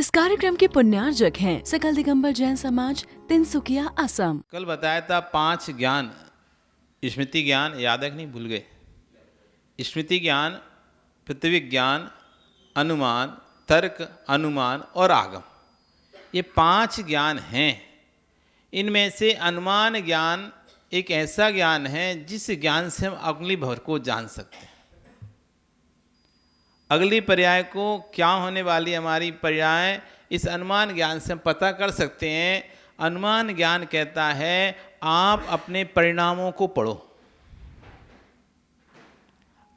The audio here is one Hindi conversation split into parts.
इस कार्यक्रम के पुण्यार्जक हैं सकल दिगंबर जैन समाज, तिनसुकिया, असम। कल बताया था 5 ज्ञान, स्मृति ज्ञान, याद है कि नहीं, भूल गए? स्मृति ज्ञान, पृथ्वी ज्ञान, अनुमान, तर्क, अनुमान और आगम, ये 5 ज्ञान हैं। इनमें से अनुमान ज्ञान एक ऐसा ज्ञान है जिस ज्ञान से हम अगली भर को जान सकते हैं। अगली पर्याय को क्या होने वाली हमारी पर्याय, इस अनुमान ज्ञान से हम पता कर सकते हैं। अनुमान ज्ञान कहता है आप अपने परिणामों को पढ़ो,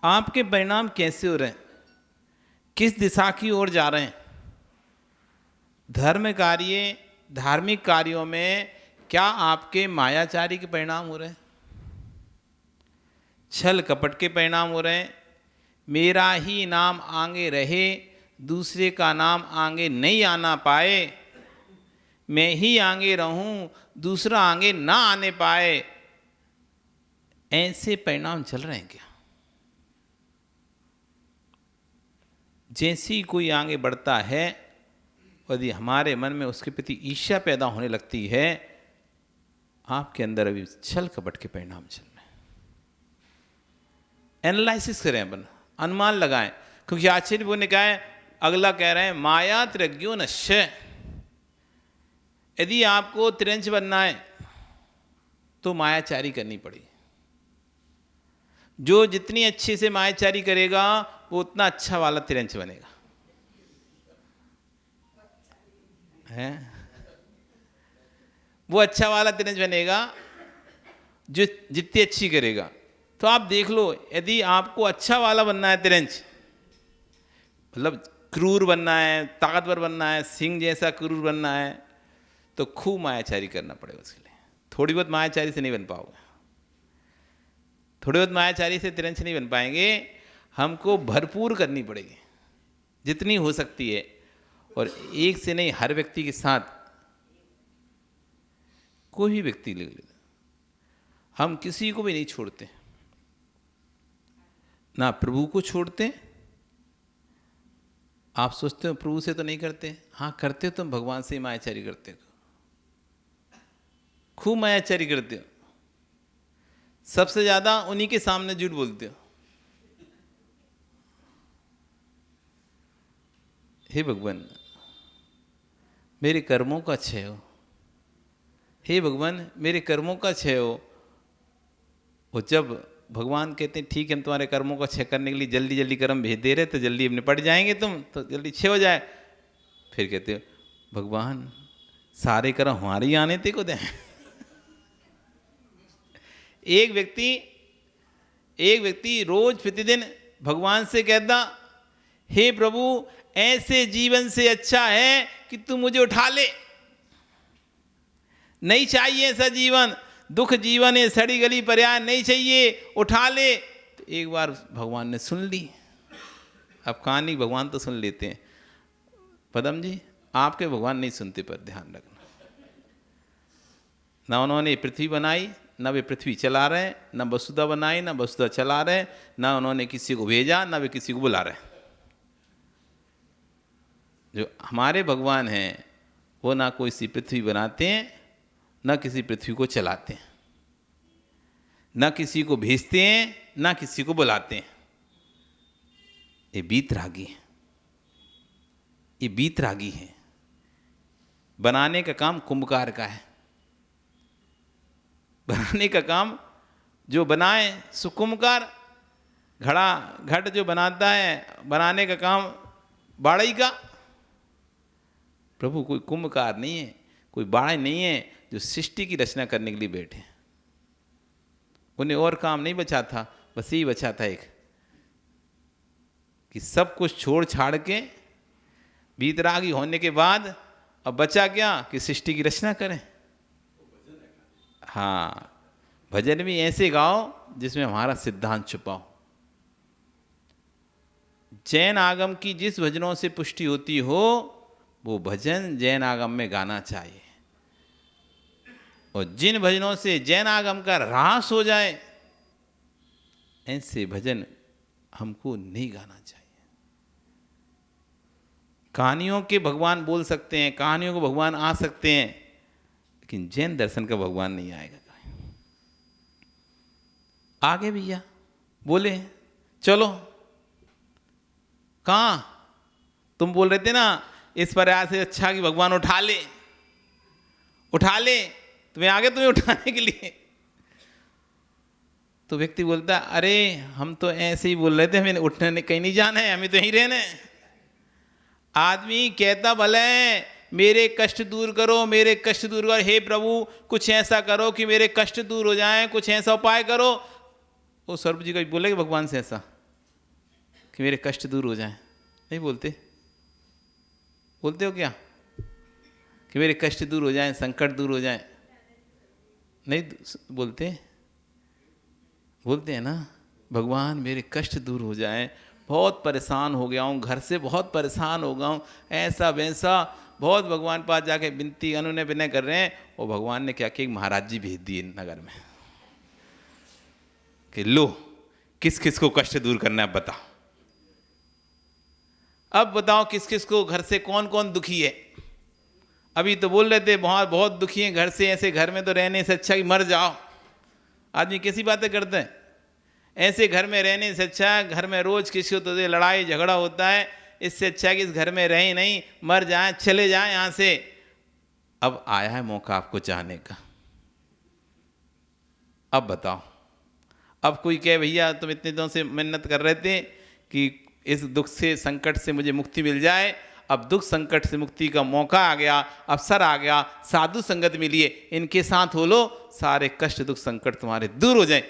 आपके परिणाम कैसे हो रहे हैं, किस दिशा की ओर जा रहे हैं। धर्म कार्य, धार्मिक कार्यों में क्या आपके मायाचारी के परिणाम हो रहे हैं, छल कपट के परिणाम हो रहे हैं, मेरा ही नाम आगे रहे दूसरे का नाम आगे नहीं आना पाए, मैं ही आगे रहूं दूसरा आगे ना आने पाए, ऐसे परिणाम चल रहे हैं क्या? जैसे ही कोई आगे बढ़ता है, यदि हमारे मन में उसके प्रति ईर्ष्या पैदा होने लगती है, आपके अंदर अभी छल कपट के परिणाम चल रहे हैं। एनालिसिस करें, अपन अनुमान लगाएं, क्योंकि आचार्य वो ने कहा है, अगला कह रहे हैं माया त्रज्ञो नश्य। यदि आपको त्रिंच बनना है तो मायाचारी करनी पड़ेगी। जो जितनी अच्छे से मायाचारी करेगा वो उतना अच्छा वाला त्रिंच बनेगा, है? वो अच्छा वाला त्रिंच बनेगा जो जितनी अच्छी करेगा। तो आप देख लो, यदि आपको अच्छा वाला बनना है त्रिंच, मतलब क्रूर बनना है, ताकतवर बनना है, सिंह जैसा क्रूर बनना है, तो खूब मायाचारी करना पड़ेगा उसके लिए। थोड़ी बहुत मायाचारी से नहीं बन पाओगे, थोड़ी बहुत मायाचारी से त्रिंच नहीं बन पाएंगे। हमको भरपूर करनी पड़ेगी जितनी हो सकती है। और एक से नहीं, हर व्यक्ति के साथ, कोई भी व्यक्ति ले लेते, हम किसी को भी नहीं छोड़ते, ना प्रभु को छोड़ते। आप सोचते हो प्रभु से तो नहीं करते, हाँ करते हो, तुम भगवान से ही मायाचारी करते हो, खूब मायाचारी करते हो, सबसे ज्यादा उन्हीं के सामने झूठ बोलते हो। हे भगवान मेरे कर्मों का क्षय हो, हे भगवान मेरे कर्मों का क्षय हो। वो जब भगवान कहते हैं ठीक है, हम तुम्हारे कर्मों का क्षय करने के लिए जल्दी जल्दी कर्म भेज दे रहे, तो जल्दी अपने पड़ जाएंगे तुम, तो जल्दी क्षय हो जाए। फिर कहते हो भगवान सारे कर्म हमारे ही आने थे को दें। एक व्यक्ति रोज प्रतिदिन भगवान से कहता, हे प्रभु ऐसे जीवन से अच्छा है कि तू मुझे उठा ले, नहीं चाहिए ऐसा जीवन, दुख जीवन है, सड़ी गली पर्याय नहीं चाहिए, उठा ले। तो एक बार भगवान ने सुन ली। अब कहानी भगवान तो सुन लेते हैं, पदम जी आपके भगवान नहीं सुनते, पर ध्यान रखना। ना उन्होंने पृथ्वी बनाई, ना वे पृथ्वी चला रहे, ना वसुधा बनाई, ना वसुधा चला रहे, ना उन्होंने किसी को भेजा, ना वे किसी को बुला रहे। जो हमारे भगवान हैं वो ना कोई सी पृथ्वी बनाते हैं, ना किसी पृथ्वी को चलाते हैं, ना किसी को भेजते हैं, ना किसी को बुलाते हैं। ये बीतरागी है, ये बीतरागी है। बनाने का काम कुंभकार का है, बनाने का काम जो बनाए सो कुंभकार, घड़ा घट जो बनाता है, बनाने का काम बाड़ई का। प्रभु कोई कुंभकार नहीं है, कोई बाड़ई नहीं है जो सृष्टि की रचना करने के लिए बैठे। उन्हें और काम नहीं बचा था, बस यही बचा था एक, कि सब कुछ छोड़ छाड़ के बीतरागी होने के बाद अब बचा क्या कि सृष्टि की रचना करें। हाँ, भजन भी ऐसे गाओ जिसमें हमारा सिद्धांत छुपा हो। जैन आगम की जिस भजनों से पुष्टि होती हो वो भजन जैन आगम में गाना चाहिए, और जिन भजनों से जैन आगम का ह्रास हो जाए ऐसे भजन हमको नहीं गाना चाहिए। कहानियों के भगवान बोल सकते हैं, कहानियों को भगवान आ सकते हैं, लेकिन जैन दर्शन का भगवान नहीं आएगा। आगे भैया बोले चलो, कहाँ? तुम बोल रहे थे ना इस प्रयास से अच्छा कि भगवान उठा ले, उठा ले, तुम्हें आगे तुम्हें उठाने के लिए। तो व्यक्ति बोलता अरे हम तो ऐसे ही बोल रहे थे, हमें उठने कहीं नहीं जाना है, हमें तो यहीं रहना है। आदमी कहता भले मेरे कष्ट दूर करो, मेरे कष्ट दूर करो, हे प्रभु कुछ ऐसा करो कि मेरे कष्ट दूर हो जाएं, कुछ ऐसा उपाय करो। वो स्वरूप जी का बोलेगा भगवान से ऐसा कि मेरे कष्ट दूर हो जाएं? नहीं बोलते। बोलते हो क्या कि मेरे कष्ट दूर हो जाएं, संकट दूर हो जाएं? नहीं बोलते। बोलते हैं ना भगवान मेरे कष्ट दूर हो जाएं, बहुत परेशान हो गया हूँ, घर से बहुत परेशान हो गया हूँ, ऐसा वैसा बहुत भगवान पास जाके विनती अनुनय विनय कर रहे हैं। और भगवान ने क्या किया, महाराज जी भेज दिए नगर में कि लो किस किस को कष्ट दूर करना है बताओ। अब बताओ किस किस को, घर से कौन कौन दुखी है? अभी तो बोल रहे थे बहुत बहुत दुखी हैं घर से, ऐसे घर में तो रहने से अच्छा कि मर जाओ। आदमी कैसी बातें करते हैं, ऐसे घर में रहने से अच्छा है, घर में रोज किसी को तो लड़ाई झगड़ा होता है, इससे अच्छा है कि इस घर में रहें नहीं, मर जाएं, चले जाएं यहाँ से। अब आया है मौका आपको चाहने का। अब बताओ, अब कोई कहे भैया तुम इतने दिनों से मिन्नत कर रहे थे कि इस दुख से संकट से मुझे मुक्ति मिल जाए, अब दुख संकट से मुक्ति का मौका आ गया, अवसर आ गया, साधु संगत मिली है, इनके साथ हो लो, सारे कष्ट दुख संकट तुम्हारे दूर हो जाए।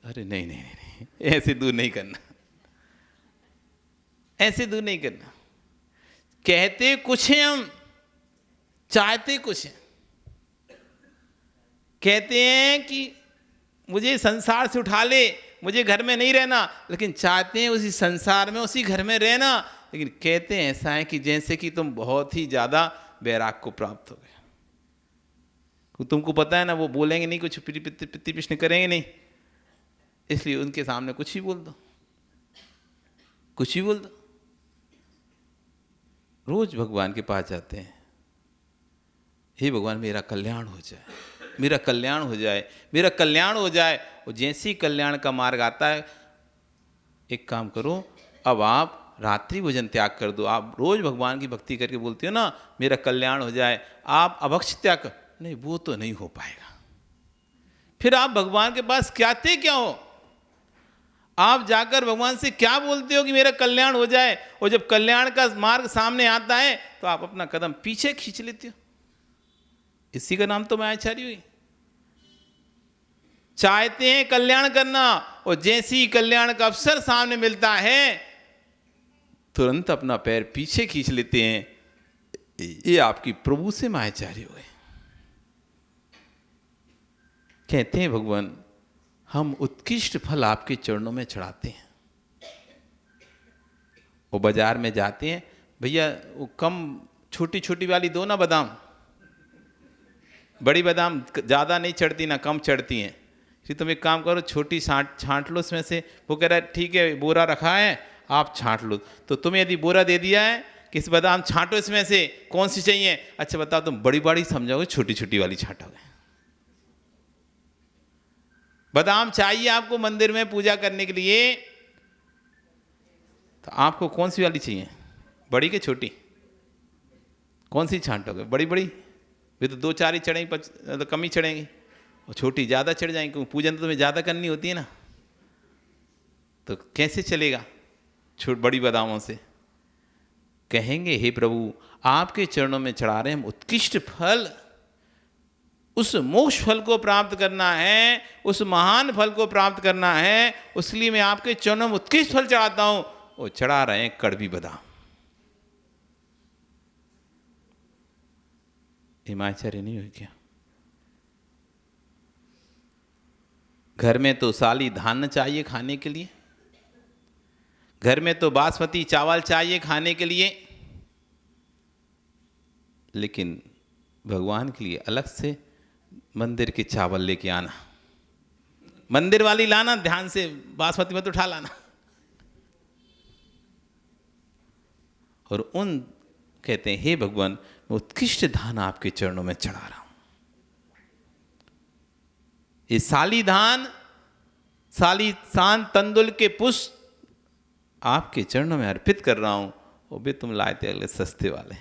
अरे नहीं नहीं नहीं, ऐसे दूर नहीं करना, ऐसे दूर नहीं करना। कहते कुछ हैं हम, चाहते कुछ हैं। कहते हैं कि मुझे संसार से उठा ले, मुझे घर में नहीं रहना, लेकिन चाहते हैं उसी संसार में उसी घर में रहना। लेकिन कहते हैं ऐसा है कि जैसे कि तुम बहुत ही ज्यादा वैराग को प्राप्त हो गए। तुमको पता है ना वो बोलेंगे नहीं, कुछ पित्ती प्रश्न करेंगे नहीं, इसलिए उनके सामने कुछ ही बोल दो, कुछ ही बोल दो। रोज भगवान के पास जाते हैं, हे भगवान मेरा कल्याण हो जाए, मेरा कल्याण हो जाए, मेरा कल्याण हो जाए। और जैसे ही कल्याण का मार्ग आता है, एक काम करो, अब आप रात्रि भोजन त्याग कर दो। आप रोज भगवान की भक्ति करके बोलते हो ना मेरा कल्याण हो जाए, आप अभक्ष त्याग कर, नहीं वो तो नहीं हो पाएगा। फिर आप भगवान के पास क्या हो? आप जाकर भगवान से क्या बोलते हो कि मेरा कल्याण हो जाए? और जब कल्याण का मार्ग सामने आता है तो आप अपना कदम पीछे खींच लेते हो। इसी का नाम तो मायाचारी हुई। चाहते हैं कल्याण करना, और जैसे ही कल्याण का अवसर सामने मिलता है तुरंत अपना पैर पीछे खींच लेते हैं। ये आपकी प्रभु से मायाचारी हुए। कहते हैं भगवान हम उत्कृष्ट फल आपके चरणों में चढ़ाते हैं। वो बाजार में जाते हैं, भैया वो कम छोटी छोटी वाली दो ना बादाम, बड़ी बादाम ज़्यादा नहीं चढ़ती ना कम चढ़ती हैं। फिर तुम एक काम करो, छोटी छांट लो उसमें से। वो कह रहा है ठीक है बोरा रखा है आप छांट लो। तो तुम्हें यदि बोरा दे दिया है कि इस बादाम छांटो, इसमें से कौन सी चाहिए? अच्छा बताओ, तुम बड़ी बड़ी समझोगे छोटी छोटी वाली छांटोगे? बादाम चाहिए आपको मंदिर में पूजा करने के लिए, तो आपको कौन सी वाली चाहिए, बड़ी के छोटी? कौन सी छांटोगे? बड़ी बड़ी वे तो 2-4 ही चढ़ेंगी, तो कम ही चढ़ेंगी, और छोटी ज़्यादा चढ़ जाएंगी क्योंकि पूजन तो तुम्हें ज़्यादा करनी होती है ना। तो कैसे चलेगा बड़ी बादामों से? कहेंगे हे प्रभु आपके चरणों में चढ़ा रहे हैं हम उत्कृष्ट फल, उस मोक्ष फल को प्राप्त करना है, उस महान फल को प्राप्त करना है, उसलिए मैं आपके चरणों में उत्कृष्ट फल चढ़ाता हूं। वो चढ़ा रहे हैं कड़वी बादाम। हिमाचार्य नहीं हुई क्या? घर में तो साली धान चाहिए खाने के लिए, घर में तो बासमती चावल चाहिए खाने के लिए, लेकिन भगवान के लिए अलग से मंदिर के चावल लेके आना, मंदिर वाली लाना, ध्यान से बासमती मत उठा लाना। और उन कहते हैं, हे भगवान, मैं उत्कृष्ट धान आपके चरणों में चढ़ा रहा हूं। ये साली धान, साली सान तंदुल के पुष्प आपके चरणों में अर्पित कर रहा हूं। वो भी तुम लाए थे अगले सस्ते वाले।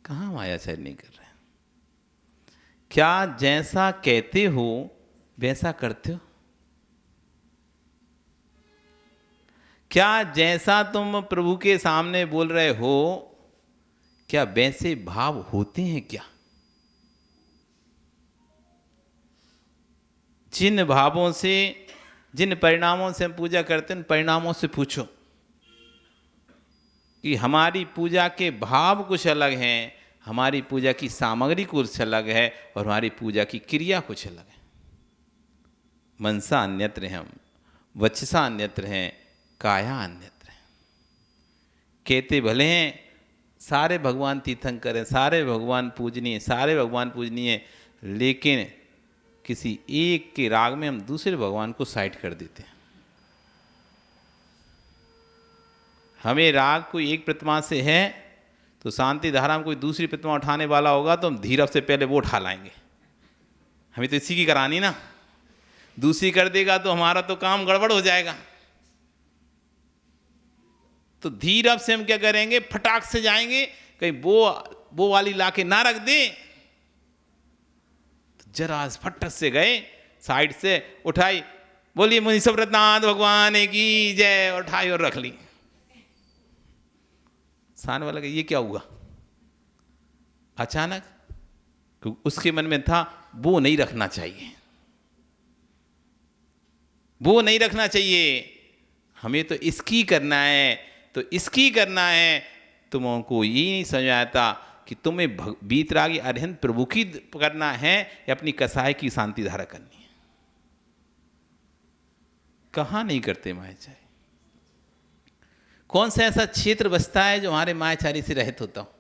कहां मायाचारी नहीं कर रहे? क्या जैसा कहते हो वैसा करते हो? क्या जैसा तुम प्रभु के सामने बोल रहे हो, क्या वैसे भाव होते हैं क्या? जिन भावों से, जिन परिणामों से हम पूजा करते हैं, उन परिणामों से पूछो कि हमारी पूजा के भाव कुछ अलग हैं, हमारी पूजा की सामग्री कुछ अलग है, और हमारी पूजा की क्रिया कुछ अलग है। मनसा अन्यत्र है, हम वचसा अन्यत्र हैं, काया अन्यत्र है। कहते भले हैं सारे भगवान तीर्थंकर हैं, सारे भगवान पूजनीय, सारे भगवान पूजनीय, लेकिन किसी एक के राग में हम दूसरे भगवान को साइड कर देते हैं। हमें राग कोई एक प्रतिमा से है, तो शांति धारा में कोई दूसरी प्रतिमा उठाने वाला होगा तो हम धीरज से पहले वो उठा लाएंगे। हमें तो इसी की करानी ना, दूसरी कर देगा तो हमारा तो काम गड़बड़ हो जाएगा। तो धीरज से हम क्या करेंगे, फटाक से जाएंगे, कहीं वो वाली लाके ना रख दे, तो जरा फटक से गए, साइड से उठाई, बोलिए मुनि सुब्रतनाथ भगवान की जय, उठाई और रख ली। सामने वाला ये क्या हुआ अचानक? क्योंकि उसके मन में था वो नहीं रखना चाहिए, वो नहीं रखना चाहिए, हमें तो इसकी करना है, तो इसकी करना है। तुमको ये नहीं समझ आता कि तुम्हें बीतरागी अरहंत प्रभु की करना है या अपनी कसाय की शांति धारा करनी है। कहाँ नहीं करते मायाचारी? कौन सा ऐसा क्षेत्र बसता है जो हमारे मायाचारी से रहित होता हो?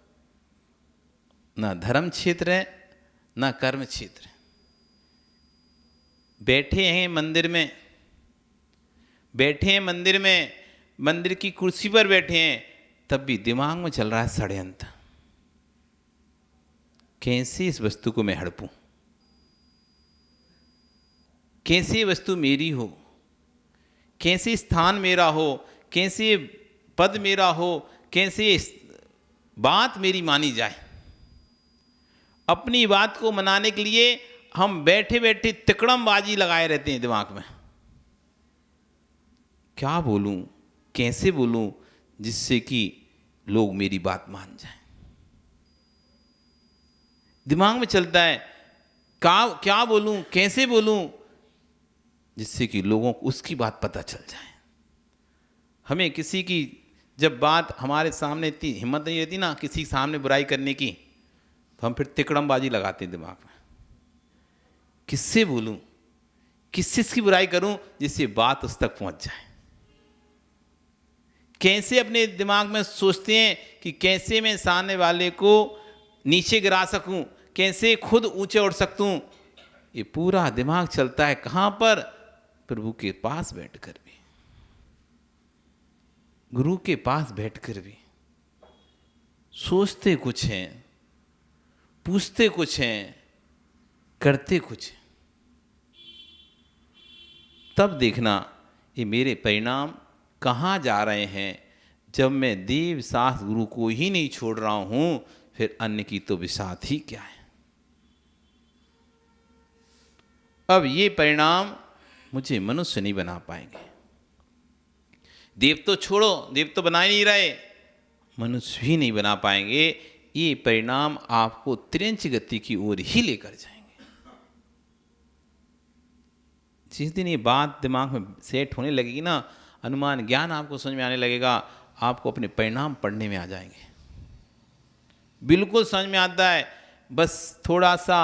ना धर्म क्षेत्र है, ना कर्म क्षेत्र है। बैठे हैं मंदिर में, बैठे हैं मंदिर में, मंदिर की कुर्सी पर बैठे हैं, तब भी दिमाग में चल रहा है षड्यंत्र, कैसे इस वस्तु को मैं हड़पूं, कैसे वस्तु मेरी हो, कैसे स्थान मेरा हो, कैसे पद मेरा हो, कैसे बात मेरी मानी जाए। अपनी बात को मनाने के लिए हम बैठे बैठे तिकड़मबाजी लगाए रहते हैं दिमाग में। क्या बोलूं, कैसे बोलूं जिससे कि लोग मेरी बात मान जाएं। दिमाग में चलता है क्या बोलूं, कैसे बोलूं जिससे कि लोगों को उसकी बात पता चल जाए। हमें किसी की जब बात हमारे सामने इतनी हिम्मत नहीं रहती ना किसी के सामने बुराई करने की, तो हम फिर तिकड़मबाजी लगाते हैं दिमाग में, किससे बोलूं, किससे इसकी बुराई करूं जिससे बात उस तक पहुंच जाए। कैसे अपने दिमाग में सोचते हैं कि कैसे मैं सामने वाले को नीचे गिरा सकूं, कैसे खुद ऊंचे उठ सकूं। ये पूरा दिमाग चलता है कहां पर? प्रभु के पास बैठकर भी, गुरु के पास बैठकर भी। सोचते कुछ हैं, पूछते कुछ हैं, करते कुछ हैं। तब देखना ये मेरे परिणाम कहाँ जा रहे हैं। जब मैं देव शास्त्र गुरु को ही नहीं छोड़ रहा हूं, फिर अन्य की तो विसात ही क्या है। अब ये परिणाम मुझे मनुष्य नहीं बना पाएंगे। देव तो छोड़ो, देव तो बना ही नहीं रहे, मनुष्य भी नहीं बना पाएंगे। ये परिणाम आपको त्रियंच गति की ओर ही लेकर जाएंगे। जिस दिन ये बात दिमाग में सेट होने लगेगी ना, अनुमान ज्ञान आपको समझ में आने लगेगा, आपको अपने परिणाम पढ़ने में आ जाएंगे। बिल्कुल समझ में आता है। बस थोड़ा सा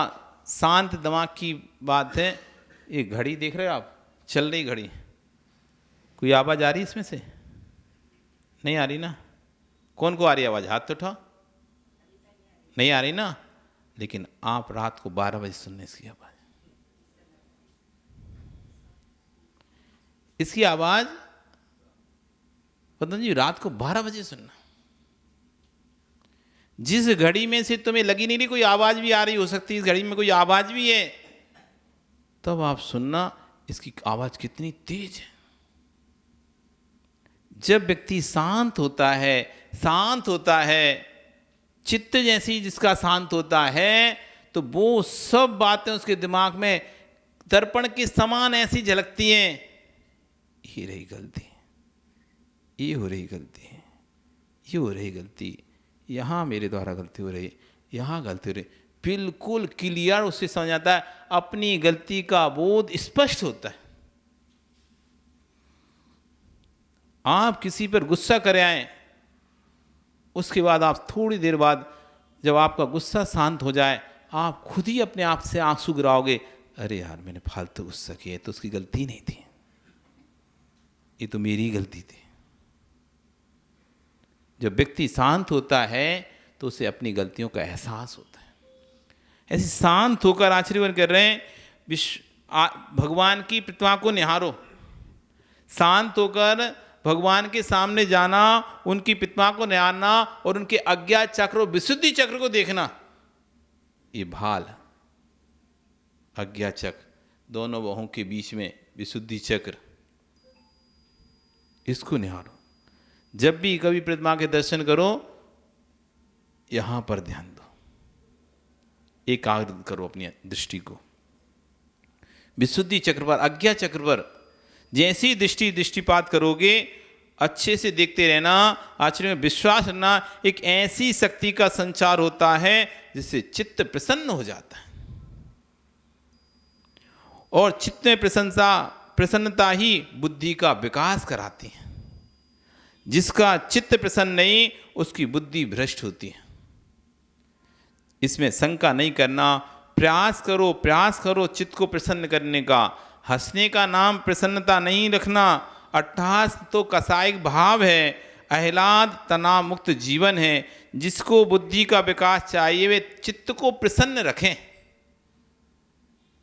शांत दिमाग की बात है। ये घड़ी देख रहे हो आप, चल रही घड़ी, कोई आवाज़ आ रही है इसमें से? नहीं आ रही ना? कौन को आ रही आवाज़? हाथ तो उठाओ। नहीं आ रही ना? लेकिन आप रात को 12 बजे सुनने इसकी आवाज़, इसकी आवाज़ पता नहीं, रात को 12 बजे सुनना। जिस घड़ी में से तुम्हें लगी नहीं रही कोई आवाज भी आ रही हो सकती है, इस घड़ी में कोई आवाज भी है, तब आप सुनना इसकी आवाज कितनी तेज है। जब व्यक्ति शांत होता है, चित्त जैसी जिसका शांत होता है, तो वो सब बातें उसके दिमाग में दर्पण के समान ऐसी झलकती हैं, ये रही गलती, ये हो रही गलती, ये हो रही गलती, यहाँ मेरे द्वारा गलती हो रही, यहाँ गलती हो रही, बिल्कुल क्लियर उससे समझ आता है, अपनी गलती का बोध स्पष्ट होता है। आप किसी पर गुस्सा कर आए, उसके बाद आप थोड़ी देर बाद जब आपका गुस्सा शांत हो जाए, आप खुद ही अपने आप से आंसू गिराओगे, अरे यार मैंने फालतू गुस्सा किया, तो उसकी गलती नहीं थी, ये तो मेरी गलती थी। जब व्यक्ति शांत होता है तो उसे अपनी गलतियों का एहसास होता है। ऐसे शांत होकर आचरण कर रहे हैं, भगवान की प्रतिमा को निहारो, शांत होकर भगवान के सामने जाना, उनकी प्रतिमा को निहारना और उनके अज्ञा चक्र और विशुद्धि चक्र को देखना। ये भाल, अज्ञा चक्र, दोनों बाहों के बीच में विशुद्धि चक्र, इसको निहारो। जब भी कभी प्रतिमा के दर्शन करो, यहां पर ध्यान दो, एकाग्र करो अपनी दृष्टि को विशुद्धि चक्र पर, अज्ञा चक्र पर। जैसी दृष्टिपात करोगे, अच्छे से देखते रहना, आचरण में विश्वास रखना, एक ऐसी शक्ति का संचार होता है जिससे चित्त प्रसन्न हो जाता है। और चित्त में प्रसन्नता ही बुद्धि का विकास कराती है। जिसका चित्त प्रसन्न नहीं, उसकी बुद्धि भ्रष्ट होती है। इसमें शंका नहीं करना, प्रयास करो चित्त को प्रसन्न करने का। हंसने का नाम प्रसन्नता नहीं रखना, अट्टहास तो कसायिक भाव है, आह्लाद तनाव मुक्त जीवन है। जिसको बुद्धि का विकास चाहिए वे चित्त को प्रसन्न रखें,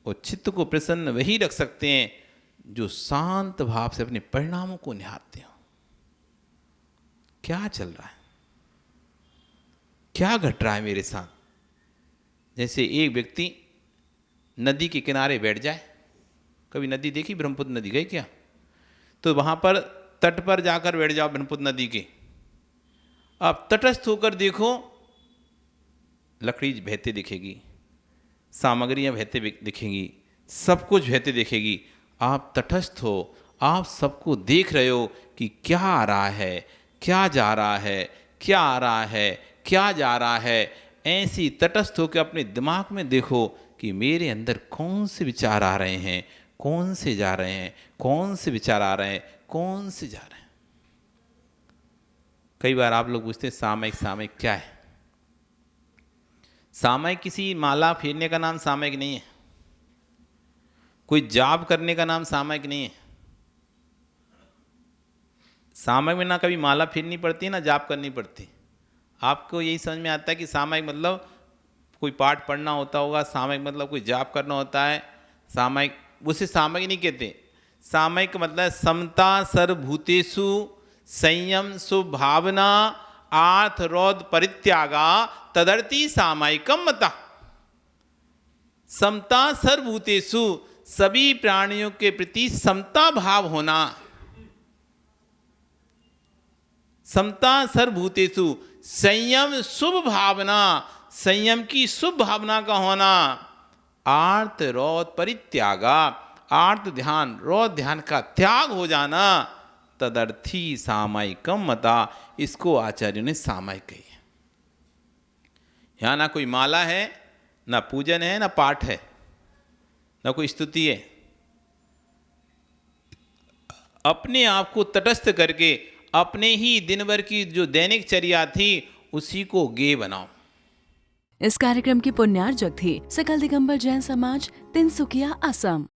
और चित्त को प्रसन्न वही रख सकते हैं जो शांत भाव से अपने परिणामों को निहारते हो। क्या चल रहा है, क्या घट रहा है मेरे साथ। जैसे एक व्यक्ति नदी के किनारे बैठ जाए, कभी नदी देखी, ब्रह्मपुत्र नदी गए क्या, तो वहां पर तट पर जाकर बैठ जाओ ब्रह्मपुत्र नदी के। अब तटस्थ होकर देखो, लकड़ी बहते दिखेगी, सामग्रियां बहते दिखेंगी, सब कुछ बहते दिखेगी। आप तटस्थ हो, आप सबको देख रहे हो कि क्या आ रहा है, क्या जा रहा है, क्या आ रहा है, क्या जा रहा है। ऐसी तटस्थ होकर अपने दिमाग में देखो कि मेरे अंदर कौन से विचार आ रहे हैं, कौन से जा रहे हैं, कौन से विचार आ रहे हैं, कौन से जा रहे हैं। कई बार आप लोग पूछते हैं सामयिक क्या है। सामयिक किसी माला फेरने का नाम सामयिक नहीं है, कोई जाप करने का नाम सामयिक नहीं है। सामयिक में ना कभी माला फेरनी पड़ती है ना जाप करनी पड़ती। आपको यही समझ में आता है कि सामयिक मतलब कोई पाठ पढ़ना होता होगा, सामयिक मतलब कोई जाप करना होता है। सामयिक, उसे सामयिक नहीं कहते। सामयिक मतलब समता सर्वभूतेषु संयम सुभावना आर्थ रोध परित्यागा तदर्थी सामयिकम मता। समता सर्वभूतेषु, सभी प्राणियों के प्रति समता भाव होना। समता सर्वभूतेषु, संयम शुभ भावना, संयम की शुभ भावना का होना। आर्त रोध परित्यागा, आर्त ध्यान रोध ध्यान का त्याग हो जाना। तदर्थी सामयिकम मता, इसको आचार्य ने सामयिक कही है। यहां ना कोई माला है, ना पूजन है, ना पाठ है, ना कोई स्तुति है। अपने आप को तटस्थ करके अपने ही दिन भर की जो दैनिक चर्या थी उसी को गे बनाओ। इस कार्यक्रम की पुण्यार्जक थी सकल दिगंबर जैन समाज, तिनसुकिया, असम।